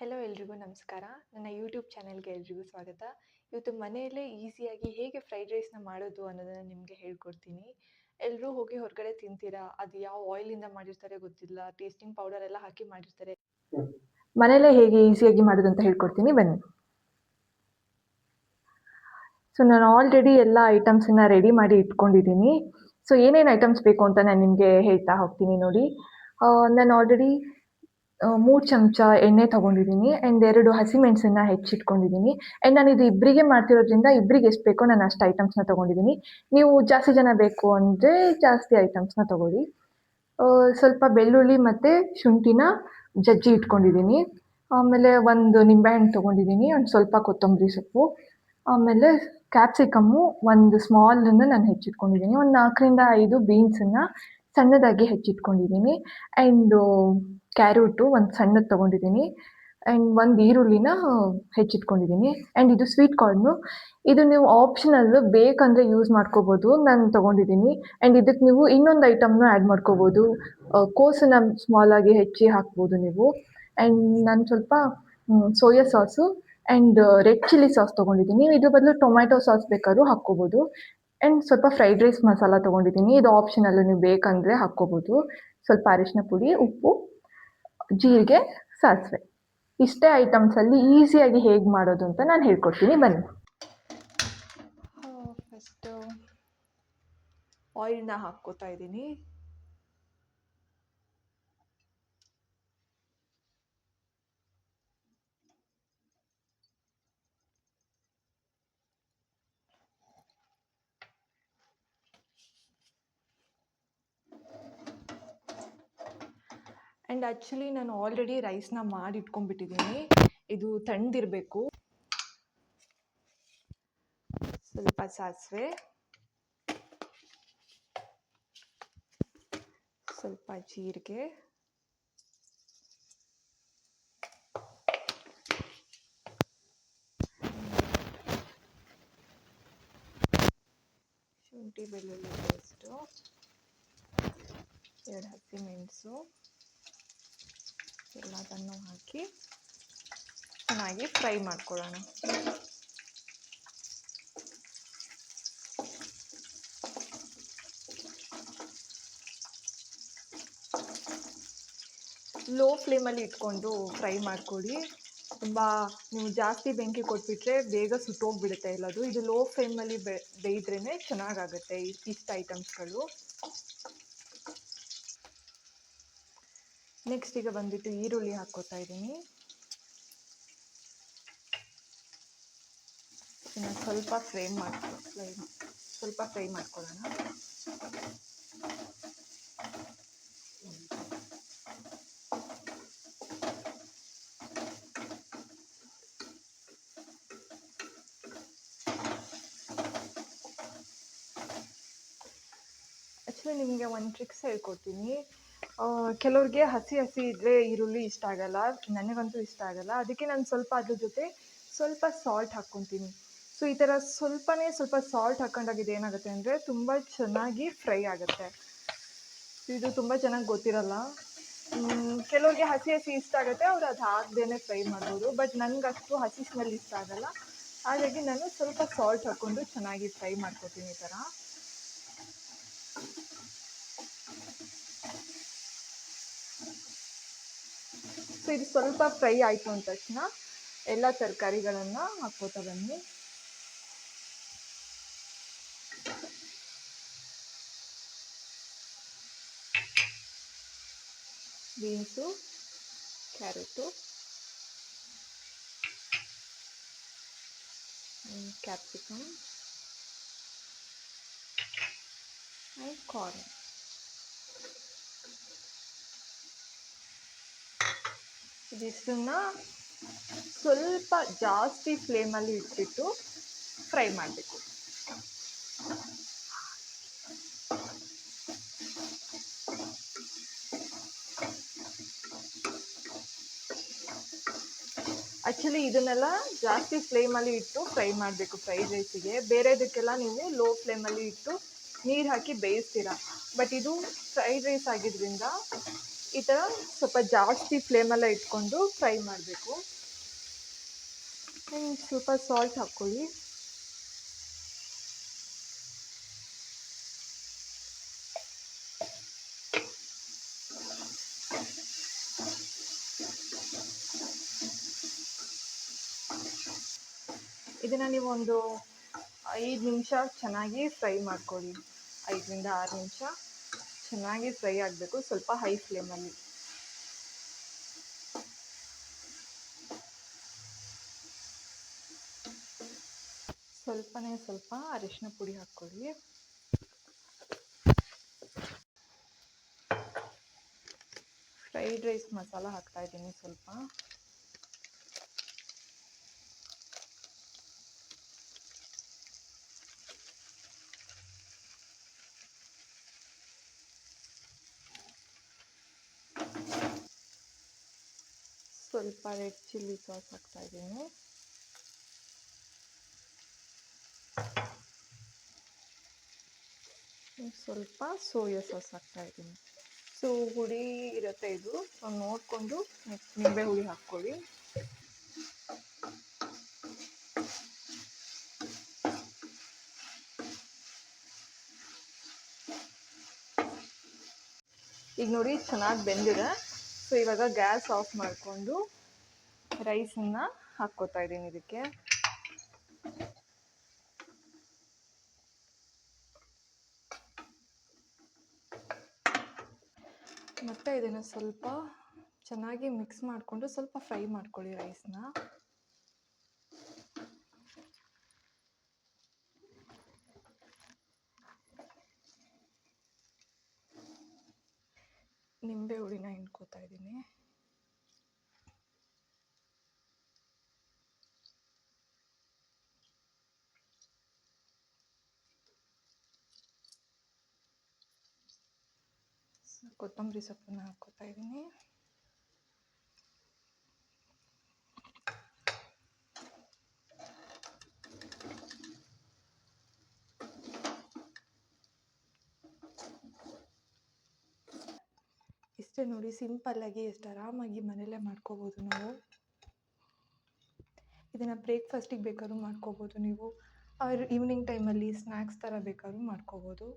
Hello ಎಲ್ರಿಗೂ ನಮಸ್ಕಾರ. ನನ್ನ ಯೂಟ್ಯೂಬ್ ಚಾನೆಲ್‌ಗೆ ಎಲ್ರಿಗೂ ಸ್ವಾಗತ. ಇವತ್ತು ಮನೆಯಲ್ಲೇ ಈಸಿಯಾಗಿ ಹೇಗೆ ಫ್ರೈಡ್ ರೈಸ್‌ನ ಮಾಡೋದು ಅನ್ನೋದನ್ನ ನಿಮಗೆ ಹೇಳ್ಕೊಡ್ತೀನಿ. ಎಲ್ಲರೂ ಹೋಗಿ ಹೊರಗಡೆ ತಿಂತೀರಾ, ಅದು ಯಾವ ಆಯಿಲಿಂದ ಮಾಡಿರ್ತಾರೆ ಗೊತ್ತಿಲ್ಲ, ಟೇಸ್ಟಿಂಗ್ ಪೌಡರ್ ಎಲ್ಲ ಹಾಕಿ ಮಾಡಿರ್ತಾರೆ. ಮನೆಯಲ್ಲೇ ಹೇಗೆ ಈಸಿಯಾಗಿ ಮಾಡೋದು ಅಂತ ಹೇಳ್ಕೊಡ್ತೀನಿ ಬನ್ನಿ. ಸೊ ನಾನು ಆಲ್ರೆಡಿ ಎಲ್ಲ ಐಟಮ್ಸನ್ನ ರೆಡಿ ಮಾಡಿ ಇಟ್ಕೊಂಡಿದ್ದೀನಿ. ಸೊ ಏನೇನು ಐಟಮ್ಸ್ ಬೇಕು ಅಂತ ನಾನು ನಿಮಗೆ ಹೇಳ್ತಾ ಹೋಗ್ತೀನಿ ನೋಡಿ. ನಾನು ಆಲ್ರೆಡಿ 3 ಚಮಚ ಎಣ್ಣೆ ತಗೊಂಡಿದ್ದೀನಿ ಆ್ಯಂಡ್ 2 ಹಸಿಮೆಣಸನ್ನ ಹೆಚ್ಚಿಟ್ಕೊಂಡಿದ್ದೀನಿ. ಆ್ಯಂಡ್ ನಾನಿದು ಇಬ್ಬರಿಗೆ ಮಾಡ್ತಿರೋದ್ರಿಂದ ಇಬ್ಬರಿಗೆ ಎಷ್ಟು ಬೇಕೋ ನಾನು ಅಷ್ಟು ಐಟಮ್ಸ್‌ನ ತಗೊಂಡಿದ್ದೀನಿ. ನೀವು ಜಾಸ್ತಿ ಜನ ಬೇಕು ಅಂದರೆ ಜಾಸ್ತಿ ಐಟಮ್ಸ್‌ನ ತಗೊಳ್ಳಿ. ಸ್ವಲ್ಪ ಬೆಳ್ಳುಳ್ಳಿ ಮತ್ತು ಶುಂಠಿನ ಜಜ್ಜಿ ಇಟ್ಕೊಂಡಿದ್ದೀನಿ. ಆಮೇಲೆ ಒಂದು ನಿಂಬೆಹಣ್ಣು ತಗೊಂಡಿದ್ದೀನಿ, ಒಂದು ಸ್ವಲ್ಪ ಕೊತ್ತಂಬರಿ ಸೊಪ್ಪು, ಆಮೇಲೆ ಕ್ಯಾಪ್ಸಿಕಮ್ಮು ಒಂದು ಸ್ಮಾಲನ್ನು ನಾನು ಹೆಚ್ಚಿಟ್ಕೊಂಡಿದ್ದೀನಿ. ಒಂದು 4ರಿಂದ 5 ಬೀನ್ಸನ್ನ ಸಣ್ಣದಾಗಿ ಹೆಚ್ಚಿಟ್ಕೊಂಡಿದ್ದೀನಿ. ಆ್ಯಂಡು ಕ್ಯಾರೋಟು ಒಂದು ಸಣ್ಣದು ತಗೊಂಡಿದ್ದೀನಿ. ಆ್ಯಂಡ್ ಒಂದು ಈರುಳ್ಳಿನ ಹೆಚ್ಚಿಟ್ಕೊಂಡಿದ್ದೀನಿ. ಆ್ಯಂಡ್ ಇದು ಸ್ವೀಟ್ ಕಾರ್ನು. ಇದು ನೀವು ಆಪ್ಷನಲ್ಲು, ಬೇಕಂದರೆ ಯೂಸ್ ಮಾಡ್ಕೋಬೋದು. ನಾನು ತಗೊಂಡಿದ್ದೀನಿ. ಆ್ಯಂಡ್ ಇದಕ್ಕೆ ನೀವು ಇನ್ನೊಂದು ಐಟಮ್‌ನ ಆ್ಯಡ್ ಮಾಡ್ಕೋಬೋದು. ಕೋಸನ್ನ ಸ್ಮಾಲಾಗಿ ಹೆಚ್ಚಿ ಹಾಕ್ಬೋದು ನೀವು. ಆ್ಯಂಡ್ ನಾನು ಸ್ವಲ್ಪ soya sauce and red chilli sauce ತೊಗೊಂಡಿದ್ದೀನಿ. ನೀವು ಇದ್ರ ಬದಲು ಟೊಮ್ಯಾಟೊ ಸಾಸ್ ಬೇಕಾದ್ರೂ ಹಾಕ್ಕೋಬೋದು. ಆ್ಯಂಡ್ ಸ್ವಲ್ಪ ಫ್ರೈಡ್ ರೈಸ್ ಮಸಾಲ ತೊಗೊಂಡಿದ್ದೀನಿ. ಇದು ಆಪ್ಷನಲ್ಲು, ನೀವು ಬೇಕಂದರೆ ಹಾಕ್ಕೋಬೋದು. ಸ್ವಲ್ಪ ಅರಿಶಿನ ಪುಡಿ, ಉಪ್ಪು, ಜೀರಿಗೆ, ಸಾಸಿವೆ. ಇಷ್ಟೇ ಐಟಮ್ಸಲ್ಲಿ ಈಸಿಯಾಗಿ ಹೇಗೆ ಮಾಡೋದು ಅಂತ ನಾನು ಹೇಳ್ಕೊಡ್ತೀನಿ ಬನ್ನಿ. ಫಸ್ಟು ಆಯಿಲ್ನ ಹಾಕ್ಕೋತಾ ಇದ್ದೀನಿ. ಆ್ಯಂಡ್ ಆ್ಯಕ್ಚುಲಿ ನಾನು ಆಲ್ರೆಡಿ ರೈಸ್ನ ಮಾಡಿ ಇಟ್ಕೊಂಡ್ಬಿಟ್ಟಿದ್ದೀನಿ. ಇದು ತಣ್ಣದಿರಬೇಕು. ಸ್ವಲ್ಪ ಸಾಸಿವೆ, ಸ್ವಲ್ಪ ಜೀರಿಗೆ, ಶುಂಠಿ ಬೆಳ್ಳುಳ್ಳಿ ಪೇಸ್ಟು, 2 ಹಸಿಮೆಣಸು ಎಲ್ಲದನ್ನು ಹಾಕಿ ಚೆನ್ನಾಗಿ ಫ್ರೈ ಮಾಡ್ಕೊಳ್ಳೋಣ. ಲೋ ಫ್ಲೇಮಲ್ಲಿ ಇಟ್ಕೊಂಡು ಫ್ರೈ ಮಾಡ್ಕೊಳ್ಳಿ. ತುಂಬ ನೀವು ಜಾಸ್ತಿ ಬೆಂಕಿ ಕೊಟ್ಬಿಟ್ರೆ ಬೇಗ ಸುಟ್ಟೋಗ್ಬಿಡುತ್ತೆ ಎಲ್ಲದು. ಇದು ಲೋ ಫ್ಲೇಮಲ್ಲಿ ಬೇಯಿದ್ರೇ ಚೆನ್ನಾಗಾಗುತ್ತೆ ಇಷ್ಟು ಐಟಮ್ಸ್ಗಳು. ನೆಕ್ಸ್ಟ್ ಈಗ ಬಂದುಬಿಟ್ಟು ಈರುಳ್ಳಿ ಹಾಕ್ಕೋತಾ ಇದ್ದೀನಿ. ಇನ್ನು ಸ್ವಲ್ಪ ಫ್ರೈ ಮಾಡ್ಕೊಳ್ಳೋಣ. ಆ್ಯಕ್ಚುಲಿ ನಿಮಗೆ ಒಂದು ಟ್ರಿಕ್ಸ್ ಹೇಳ್ಕೊಡ್ತೀನಿ. ಕೆಲವ್ರಿಗೆ ಹಸಿ ಇದ್ದರೆ ಈರುಳ್ಳಿ ಇಷ್ಟ ಆಗಲ್ಲ, ನನಗಂತೂ ಇಷ್ಟ ಆಗಲ್ಲ. ಅದಕ್ಕೆ ನಾನು ಸ್ವಲ್ಪ ಅದ್ರ ಜೊತೆ ಸ್ವಲ್ಪ ಸಾಲ್ಟ್ ಹಾಕ್ಕೊತೀನಿ. ಸೊ ಈ ಥರ ಸ್ವಲ್ಪ ಸಾಲ್ಟ್ ಹಾಕ್ಕೊಂಡಾಗಿದ್ದು ಏನಾಗುತ್ತೆ ಅಂದರೆ ತುಂಬ ಚೆನ್ನಾಗಿ ಫ್ರೈ ಆಗುತ್ತೆ. ಇದು ತುಂಬ ಚೆನ್ನಾಗಿ ಗೊತ್ತಿರಲ್ಲ. ಕೆಲವ್ರಿಗೆ ಹಸಿ ಇಷ್ಟ ಆಗುತ್ತೆ, ಅವ್ರು ಅದು ಹಾಕ್ದೇ ಫ್ರೈ ಮಾಡ್ಬೋದು. ಬಟ್ ನನಗಷ್ಟು ಹಸಿ ಸ್ಮೆಲ್ ಇಷ್ಟ ಆಗಲ್ಲ. ಹಾಗಾಗಿ ನಾನು ಸ್ವಲ್ಪ ಸಾಲ್ಟ್ ಹಾಕ್ಕೊಂಡು ಚೆನ್ನಾಗಿ ಫ್ರೈ ಮಾಡ್ಕೊತೀನಿ ಈ ಥರ. ಸೊ ಇದು ಸ್ವಲ್ಪ ಫ್ರೈ ಆಯಿತು ಅಂದ ತಕ್ಷಣ ಎಲ್ಲ ತರಕಾರಿಗಳನ್ನು ಹಾಕ್ಕೋತಾ ಬನ್ನಿ. Beans, carrot, capsicum and corn. ಇದಿಷ್ಟನ್ನ ಸ್ವಲ್ಪ ಜಾಸ್ತಿ ಫ್ಲೇಮಲ್ಲಿ ಇಟ್ಬಿಟ್ಟು ಫ್ರೈ ಮಾಡಬೇಕು. ಆ್ಯಕ್ಚುಲಿ ಇದನ್ನೆಲ್ಲ ಜಾಸ್ತಿ ಫ್ಲೇಮಲ್ಲಿ ಇಟ್ಟು ಫ್ರೈ ಮಾಡಬೇಕು ಫ್ರೈಡ್ ರೈಸಿಗೆ. ಬೇರೆದಕ್ಕೆಲ್ಲ ನೀವು ಲೋ ಫ್ಲೇಮಲ್ಲಿ ಇಟ್ಟು ನೀರು ಹಾಕಿ ಬೇಯಿಸ್ತೀರ. ಬಟ್ ಇದು ಫ್ರೈಡ್ ರೈಸ್ ಆಗಿದ್ದರಿಂದ ಈ ಥರ ಸ್ವಲ್ಪ ಜಾಸ್ತಿ ಫ್ಲೇಮಲ್ಲೇ ಇಟ್ಕೊಂಡು ಫ್ರೈ ಮಾಡಬೇಕು. ಸ್ವಲ್ಪ ಸಾಲ್ಟ್ ಹಾಕ್ಕೊಳ್ಳಿ. ಇದನ್ನು ನೀವು ಒಂದು 5 ನಿಮಿಷ ಚೆನ್ನಾಗಿ ಫ್ರೈ ಮಾಡ್ಕೊಳ್ಳಿ. 5ರಿಂದ 6 ನಿಮಿಷ ಚೆನ್ನಾಗಿ ಫ್ರೈ ಆಗಬೇಕು, ಸ್ವಲ್ಪ ಹೈ ಫ್ಲೇಮಲ್ಲಿ. ಸ್ವಲ್ಪ ಅರಿಶಿನ ಪುಡಿ ಹಾಕ್ಕೊಳ್ಳಿ. ಫ್ರೈಡ್ ರೈಸ್ ಮಸಾಲ ಹಾಕ್ತಾ ಇದ್ದೀನಿ ಸ್ವಲ್ಪ. ಸ್ವಲ್ಪ ರೆಡ್ ಚಿಲ್ಲಿ ಸಾಸ್ ಹಾಕ್ತಾ ಇದ್ದೀನಿ. ಸ್ವಲ್ಪ ಸೋಯಾ ಸಾಸ್ ಹಾಕ್ತಾ ಇದ್ದೀನಿ. ಸೊ ಹುಳಿ ಇರುತ್ತೆ ಇದು, ನೋಡಿಕೊಂಡು ನಿಂಬೆ ಹುಳಿ ಹಾಕ್ಕೊಳ್ಳಿ. ಈಗ ನೋಡಿ ಚೆನ್ನಾಗಿ ಬೆಂದಿದೆ. ಸೊ ಇವಾಗ ಗ್ಯಾಸ್ ಆಫ್ ಮಾಡಿಕೊಂಡು ರೈಸನ್ನು ಹಾಕ್ಕೋತಾ ಇದ್ದೀನಿ ಇದಕ್ಕೆ. ಮತ್ತು ಇದನ್ನು ಸ್ವಲ್ಪ ಚೆನ್ನಾಗಿ ಮಿಕ್ಸ್ ಮಾಡಿಕೊಂಡು ಸ್ವಲ್ಪ ಫ್ರೈ ಮಾಡ್ಕೊಳ್ಳಿ ರೈಸ್ನ. ನಿಂಬೆ ಹುಳಿನ ಹಿಂಡ್ಕೋತಾ ಇದ್ದೀನಿ. ಕೊತ್ತಂಬರಿ ಸೊಪ್ಪನ್ನು ಹಾಕ್ಕೋತಾ ಇದ್ದೀನಿ. ಇಷ್ಟೇ ನೋಡಿ, ಸಿಂಪಲ್ಲಾಗಿ ಎಷ್ಟು ಆರಾಮಾಗಿ ಮನೆಯಲ್ಲೇ ಮಾಡ್ಕೋಬೋದು ನಾವು. ಇದನ್ನು ಬ್ರೇಕ್ಫಾಸ್ಟಿಗೆ ಬೇಕಾದ್ರೂ ಮಾಡ್ಕೋಬೋದು ನೀವು, ಆರ್ ಈವ್ನಿಂಗ್ ಟೈಮಲ್ಲಿ ಸ್ನ್ಯಾಕ್ಸ್ ಥರ ಬೇಕಾದ್ರೂ ಮಾಡ್ಕೋಬೋದು.